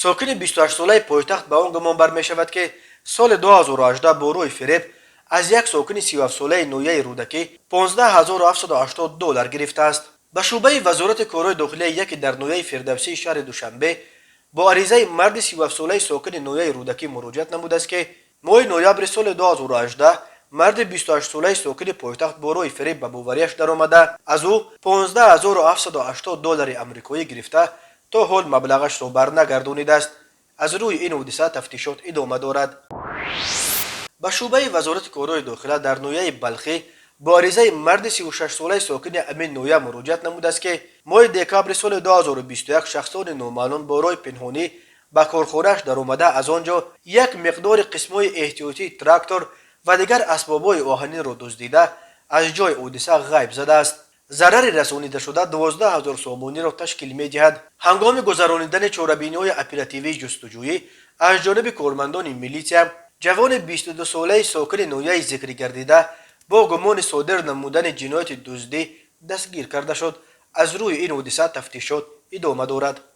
ساکن 28 ساله پایتخت به آن گمان برمی‌شود که سال 2018 با روی فریب از یک ساکن 37 ساله نویه رودکی 15780 دلار گرفته است. به شعبه وزارت کارهای داخلی یکی در نویه فردوسی شهر دوشنبه با عریضه مرد 37 ساله ساکن نویه رودکی مراجعت نموده است که ماه نوامبر سال 2018 مرد 28 ساله ساکن پایتخت با روی فریب به باوریش درآمده از او 15780 دلار آمریکایی گرفته تا حال مبلغش را برنگردانیده است. از روی این حادثه تفتیشات ادامه دارد. به شعبه وزارت کارهای داخلی در نویه بلخی با عریضه مرد 36 ساله ساکن امین نویه مراجعت نموده است که ماه دکامبر سال 2021 شخصان نامعلوم با راه پنهانی به کارخانه‌اش درآمده از آنجا یک مقدار قسم‌های احتیاطی تراکتور و دیگر اسباب‌های آهنی را دزدیده از جای حادثه غیب زده است. ضرر رسانیده شده 12000 سامانی را تشکیل می‌دهد. هنگام گذرانیدن چاره‌بینی‌های اپراتیوی جستجویی از جانب کارمندان میلیشیا، جوان 22 ساله ساکن نویه ذکر گردیده با گمان صادر نمودن جنایت دزدی دستگیر کرده شد. از روی این حادثه تفتیشات ادامه دارد.